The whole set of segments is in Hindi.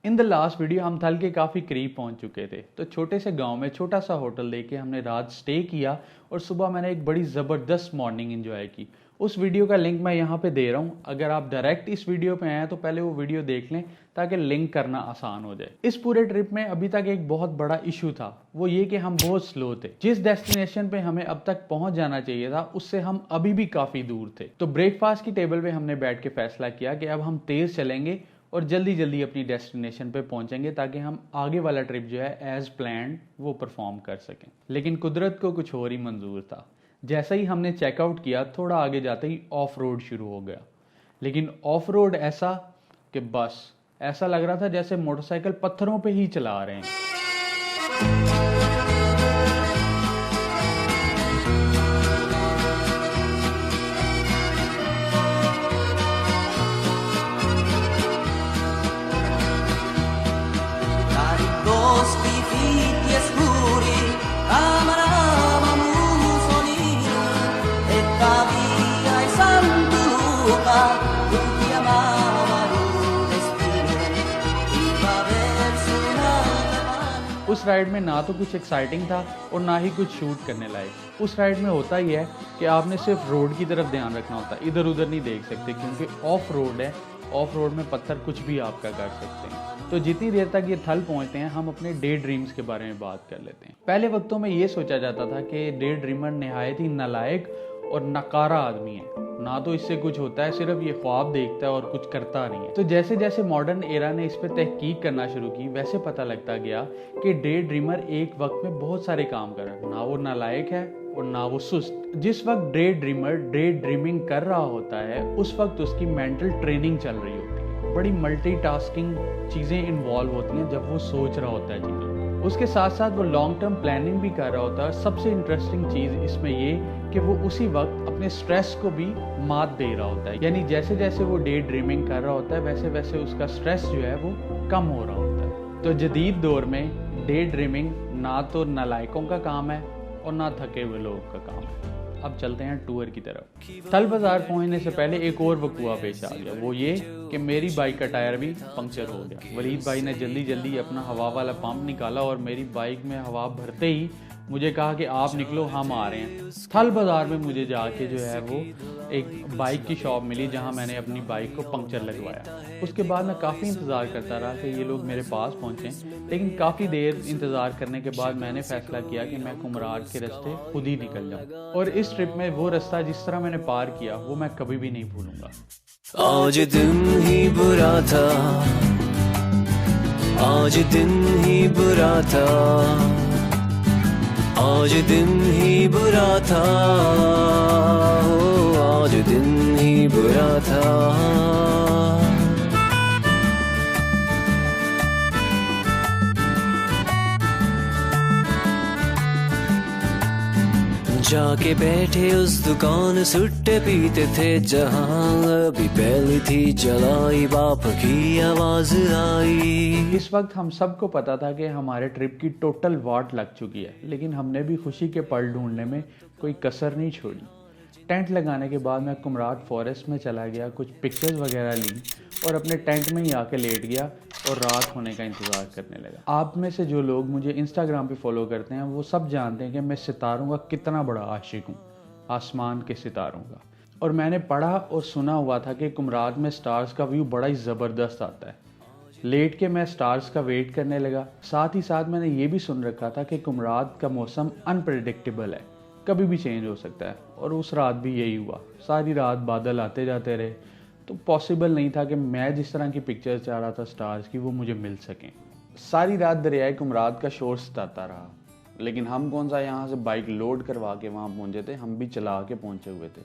इन द लास्ट वीडियो हम थल के काफ़ी करीब पहुंच चुके थे। तो छोटे से गांव में छोटा सा होटल लेके हमने रात स्टे किया और सुबह मैंने एक बड़ी ज़बरदस्त मॉर्निंग एंजॉय की। उस वीडियो का लिंक मैं यहाँ पे दे रहा हूँ। अगर आप डायरेक्ट इस वीडियो पे आए हैं तो पहले वो वीडियो देख लें ताकि लिंक करना आसान हो जाए। इस पूरे ट्रिप में अभी तक एक बहुत बड़ा इशू था, वो ये कि हम बहुत स्लो थे। जिस डेस्टिनेशन पे हमें अब तक पहुंच जाना चाहिए था उससे हम अभी भी काफ़ी दूर थे। तो ब्रेकफास्ट की टेबल पे हमने बैठ के फैसला किया कि अब हम तेज़ चलेंगे और जल्दी जल्दी अपनी डेस्टिनेशन पे पहुंचेंगे ताकि हम आगे वाला ट्रिप जो है एज प्लान्ड वो परफॉर्म कर सकें। लेकिन कुदरत को कुछ और ही मंजूर था। जैसा ही हमने चेकआउट किया थोड़ा आगे जाते ही ऑफ रोड शुरू हो गया। लेकिन ऑफ रोड ऐसा कि बस ऐसा लग रहा था जैसे मोटरसाइकिल पत्थरों पे ही चला रहे हैं। Boschi fitti e scuri, amarava Mussolini, e via e San Luca, tutti amavano destino, iba verso una capanna। उस राइड में ना तो कुछ एक्साइटिंग था और ना ही कुछ शूट करने लायक। उस राइड में होता ही है कि आपने सिर्फ रोड की तरफ ध्यान रखना होता है, इधर उधर नहीं देख सकते क्योंकि ऑफ रोड है। ऑफ रोड में पत्थर कुछ भी आपका कर सकते हैं। तो जितनी देर तक ये थल पहुंचते हैं हम अपने डे ड्रीम्स के बारे में बात कर लेते हैं। पहले वक्तों में ये सोचा जाता था कि डे ड्रीमर नहायत ही नालायक और नकारा आदमी है, ना तो इससे कुछ होता है, सिर्फ ये ख्वाब देखता है और कुछ करता नहीं है। तो जैसे जैसे मॉडर्न एरा ने इस पर तहकीक करना शुरू की वैसे पता लगता गया कि डे ड्रीमर एक वक्त में बहुत सारे काम कर रहा है, ना वो नालायक है और ना वो सुस्त। जिस वक्त डे ड्रीमर डे ड्रीमिंग कर रहा होता है उस वक्त उसकी मेंटल ट्रेनिंग चल रही होती है। बड़ी मल्टीटास्किंग चीज़ें इन्वॉल्व होती हैं जब वो सोच रहा होता है चीज़ों। उसके साथ साथ वो लॉन्ग टर्म प्लानिंग भी कर रहा होता है। सबसे इंटरेस्टिंग चीज़ इसमें ये कि वो उसी वक्त अपने स्ट्रेस को भी मात दे रहा होता है। यानी जैसे जैसे वो डे ड्रीमिंग कर रहा होता है वैसे वैसे उसका स्ट्रेस जो है वो कम हो रहा होता है। तो जदीद दौर में डे ड्रीमिंग ना तो नालायकों का काम है और ना थके हुए लोगों का काम है। अब चलते हैं टूर की तरफ। थल बाजार पहुंचने से पहले एक और वकूआ पेश आ गया, वो ये कि मेरी बाइक का टायर भी पंक्चर हो गया। वलीद भाई ने जल्दी जल्दी अपना हवा वाला पंप निकाला और मेरी बाइक में हवा भरते ही मुझे कहा कि आप निकलो, हम आ रहे हैं। थल बाजार में मुझे जाके जो है वो एक बाइक की शॉप मिली जहां मैंने अपनी बाइक को पंक्चर लगवाया। उसके बाद मैं काफ़ी इंतज़ार करता रहा कि ये लोग मेरे पास पहुँचें, लेकिन काफ़ी देर इंतज़ार करने के बाद मैंने फ़ैसला किया कि मैं कुमराड के रास्ते खुद ही निकल जाऊँ। और इस ट्रिप में वो रास्ता जिस तरह मैंने पार किया वो मैं कभी भी नहीं भूलूँगा। आज दिन ही बुरा था, आज दिन ही बुरा था, आज दिन ही बुरा था, आज दिन ही बुरा था। जाके बैठे उस दुकान सुट्टे पीते थे जहां अभी पहली थी जलाई बाप की आवाज आई। इस वक्त हम सबको पता था कि हमारे ट्रिप की टोटल वाट लग चुकी है, लेकिन हमने भी खुशी के पल ढूंढने में कोई कसर नहीं छोड़ी। टेंट लगाने के बाद मैं कुमराड फॉरेस्ट में चला गया, कुछ पिक्चर्स वगैरह ली और अपने टेंट में ही आके लेट गया और रात होने का इंतज़ार करने लगा। आप में से जो लोग मुझे इंस्टाग्राम पे फॉलो करते हैं वो सब जानते हैं कि मैं सितारों का कितना बड़ा आशिक हूँ, आसमान के सितारों का। और मैंने पढ़ा और सुना हुआ था कि कुमराड में स्टार्स का व्यू बड़ा ही ज़बरदस्त आता है। लेट के मैं स्टार्स का वेट करने लगा। साथ ही साथ मैंने ये भी सुन रखा था कि कुमराद का मौसम अनप्रेडिक्टेबल है, कभी भी चेंज हो सकता है। और उस रात भी यही हुआ, सारी रात बादल आते जाते रहे। तो पॉसिबल नहीं था कि मैं जिस तरह की पिक्चर्स चाह रहा था स्टार्स की वो मुझे मिल सकें। सारी रात दरियाए कुमराद का शोर सताता रहा, लेकिन हम कौन सा यहाँ से बाइक लोड करवा के वहाँ पहुँचे थे, हम भी चला के पहुँचे हुए थे।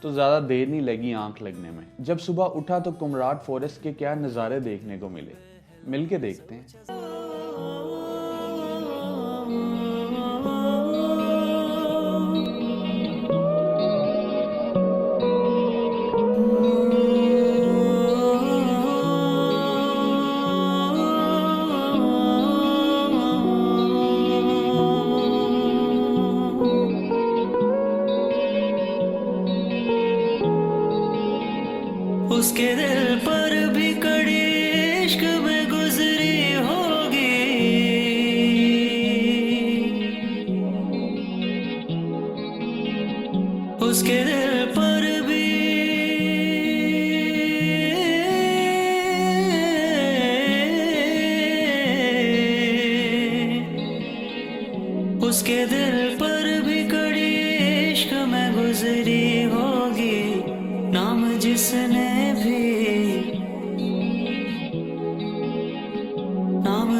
तो ज़्यादा देर नहीं लगी आंख लगने में। जब सुबह उठा तो कुमराड फॉरेस्ट के क्या नज़ारे देखने को मिले, मिल के देखते हैं। उसके दिल पर भी कड़ी इश्क में गुजरी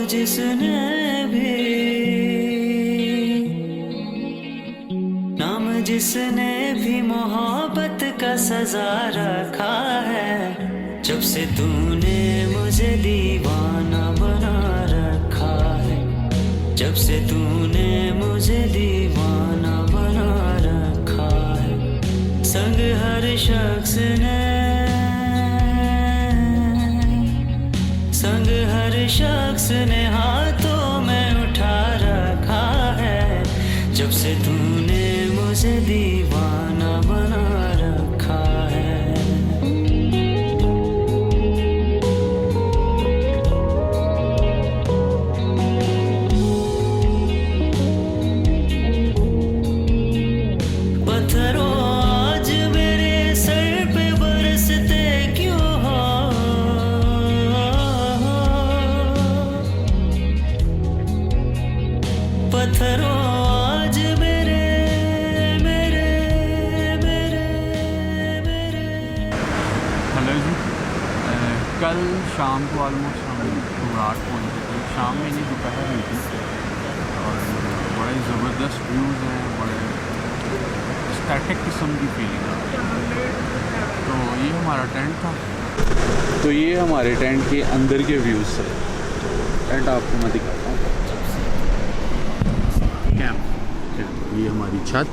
जिसने भी, नाम जिसने भी मोहब्बत का सजा रखा है, जब से तूने मुझे दीवाना बना रखा है, जब से तूने मुझे दीवाना बना रखा है। संग हर शख्स ने, संग हर शख्स ने हाथों में उठा रखा है, जब से तूने मुझे दीवाना बना रखा है। पत्थरों आज मेरे सर पे बरसते क्यों हो, पत्थरों आज मेरे मेरे मेरे मेरे। हेलो जी, कल शाम को ऑलमोस्ट हम घुमराट पहुँचे थे। शाम में नहीं, दोपहर हुई थी और बड़े ज़बरदस्त व्यूज़ हैं, बड़े स्टैटिक किस्म की फीलिंग है। तो ये हमारा टेंट था, तो ये हमारे टेंट के अंदर के व्यूज़ थे। टेंट आपको मैं दिखाता हूँ। ये हमारी छत,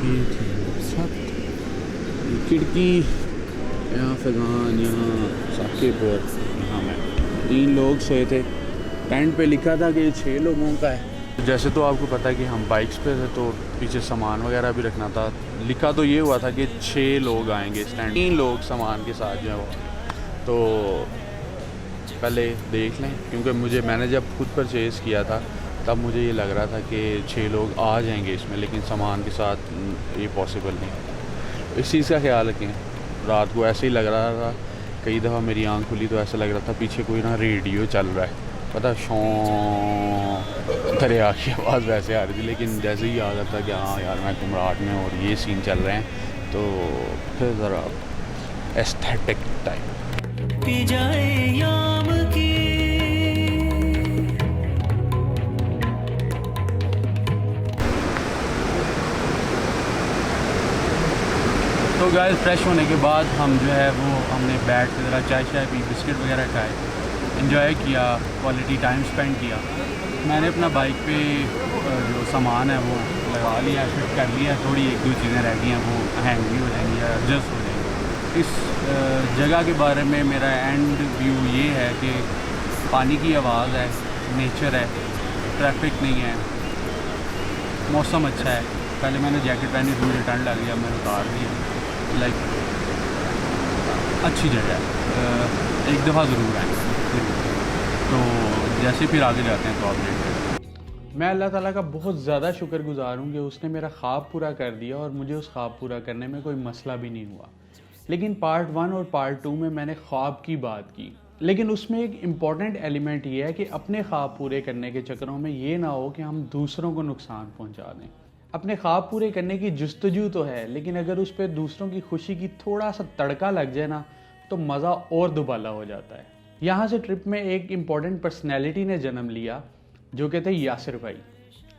ये थी छत, ये खिड़की, यहाँ फैज़ान, यहाँ साकिब और यहाँ मैं। 3 लोग सोए थे। टेंट पे लिखा था कि 6 लोगों का है। जैसे तो आपको पता है कि हम बाइक्स पे थे, तो पीछे सामान वगैरह भी रखना था। लिखा तो ये हुआ था कि 6 लोग आएंगे स्टैंड, 3 लोग सामान के साथ जो है वो। तो पहले देख लें, क्योंकि मैंने जब खुद परचेज़ किया था तब मुझे ये लग रहा था कि 6 लोग आ जाएंगे इसमें, लेकिन सामान के साथ ये पॉसिबल नहीं। इस चीज़ का ख्याल रखें। रात को ऐसे ही लग रहा था, कई दफ़ा मेरी आंख खुली तो ऐसा लग रहा था पीछे कोई ना रेडियो चल रहा है, पता शौं दरिया की आवाज़ वैसे आ रही थी। लेकिन जैसे ही याद आता कि हाँ यार मैं घुमराट में और ये सीन चल रहे हैं, तो फिर ज़रा एस्थेटिक टाइप पी जाए याम की, तो गाइस फ्रेश होने के बाद हम जो है वो हमने बैठ के ज़रा चाय शाय पी, बिस्किट वगैरह खाए, एंजॉय किया, क्वालिटी टाइम स्पेंड किया। मैंने अपना बाइक पे जो सामान है वो लगा लिया, फिट कर लिया। थोड़ी 1-2 चीज़ें रह गई हैं, वो हैंग भी हो जाएंगी या एडजस्ट हो जाएंगी। इस जगह के बारे में मेरा एंड व्यू ये है कि पानी की आवाज़ है, नेचर है, ट्रैफिक नहीं है, मौसम अच्छा है। पहले मैंने जैकेट पहनी थी, मुझे ठंड लग गया, मैंने उतार दिया। लाइक अच्छी जगह है, एक दफ़ा ज़रूर आएँ। तो जैसे फिर आगे जाते हैं तो अपडेट करें। मैं अल्लाह ताला का बहुत ज़्यादा शुक्रगुज़ार हूँ कि उसने मेरा ख्वाब पूरा कर दिया और मुझे उस ख्वाब पूरा करने में कोई मसला भी नहीं हुआ। लेकिन पार्ट 1 और पार्ट 2 में मैंने ख्वाब की बात की, लेकिन उसमें एक इम्पॉर्टेंट एलिमेंट ये है कि अपने ख्वाब पूरे करने के चक्करों में ये ना हो कि हम दूसरों को नुकसान पहुँचा दें। अपने ख्वाब पूरे करने की जुस्तजू तो है, लेकिन अगर उस पर दूसरों की खुशी की थोड़ा सा तड़का लग जाए ना, तो मज़ा और दुबाला हो जाता है। यहाँ से ट्रिप में एक इम्पॉर्टेंट पर्सनैलिटी ने जन्म लिया, जो कहते हैं यासिर भाई।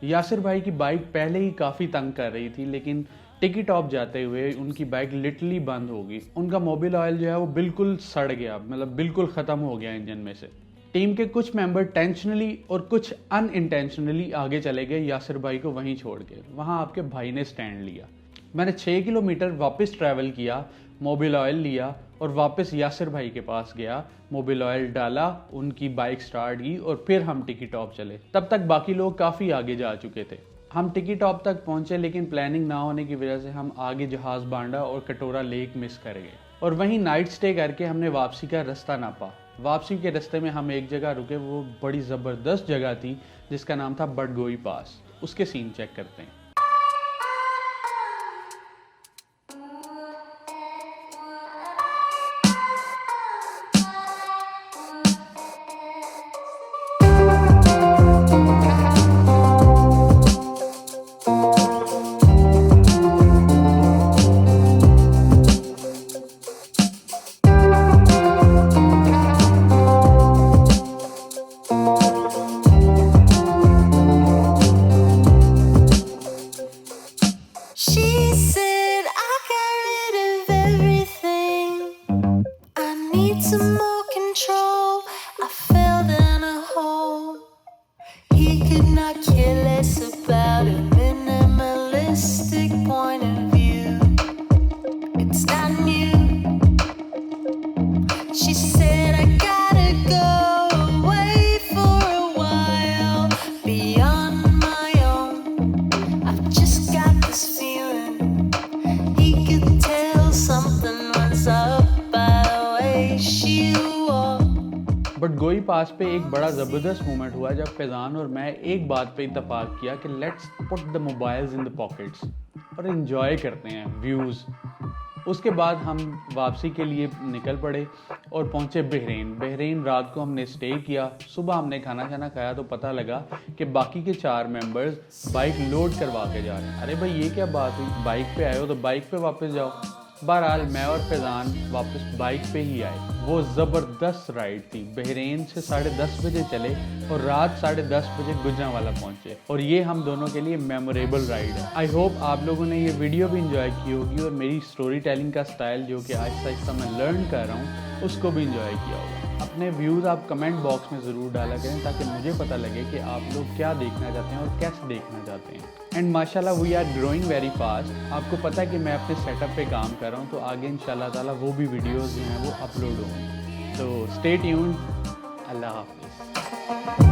यासिर भाई की बाइक पहले ही काफ़ी तंग कर रही थी, लेकिन टिकी टॉप जाते हुए उनकी बाइक लिटरली बंद हो गई। उनका मोबिल ऑयल जो है वो बिल्कुल सड़ गया, मतलब बिल्कुल ख़त्म हो गया इंजन में से। टीम के कुछ मेंबर टेंशनली और कुछ अनइंटेंशनली आगे चले गए यासिर भाई को वहीं छोड़ के। वहाँ आपके भाई ने स्टैंड लिया। मैंने 6 किलोमीटर वापस ट्रैवल किया, मोबिल ऑयल लिया और वापस यासिर भाई के पास गया, मोबिल ऑयल डाला, उनकी बाइक स्टार्ट की और फिर हम टिकी टॉप चले। तब तक बाकी लोग काफ़ी आगे जा चुके थे। हम टिकी टॉप तक पहुंचे, लेकिन प्लानिंग ना होने की वजह से हम आगे जहाज़ बांडा और कटोरा लेक मिस कर गए और वहीं नाइट स्टे करके हमने वापसी का रास्ता नापा। वापसी के रास्ते में हम एक जगह रुके, वो बड़ी ज़बरदस्त जगह थी जिसका नाम था बडगोई पास। उसके सीन चेक करते हैं। बट गोई पास पे एक बड़ा ज़बरदस्त मोमेंट हुआ जब फैज़ान और मैं एक बात पे इत्तेफाक किया कि let's put the mobiles in the pockets और इन्जॉय करते हैं व्यूज़। उसके बाद हम वापसी के लिए निकल पड़े और पहुंचे बहरीन रात को हमने स्टे किया। सुबह हमने खाना खाया तो पता लगा कि बाकी के 4 मेंबर्स बाइक लोड करवा के जा रहे हैं। अरे भाई ये क्या बात हुई, बाइक पे आए हो तो बाइक पे वापस जाओ। बहरहाल मैं और फैज़ान वापस बाइक पे ही आए। वो ज़बरदस्त राइड थी। बहरीन से 10:30 बजे चले और रात 10:30 बजे गुजरांवाला पहुंचे और ये हम दोनों के लिए मेमोरेबल राइड है। आई होप आप लोगों ने ये वीडियो भी इंजॉय की होगी और मेरी स्टोरी टेलिंग का स्टाइल जो कि आहिस्ता आहिस्ता मैं लर्न कर रहा हूँ उसको भी इंजॉय किया होगा। अपने व्यूज़ आप कमेंट बॉक्स में ज़रूर डाला करें ताकि मुझे पता लगे कि आप लोग क्या देखना चाहते हैं और कैसे देखना चाहते हैं। एंड माशाल्लाह we are growing very fast. आपको पता है कि मैं अपने सेटअप पे काम कर रहा हूँ, तो आगे इंशाल्लाह ताला वो भी वीडियोज़ जो हैं वो अपलोड होंगी। तो स्टे ट्यून्ड। अल्लाह हाफिज़।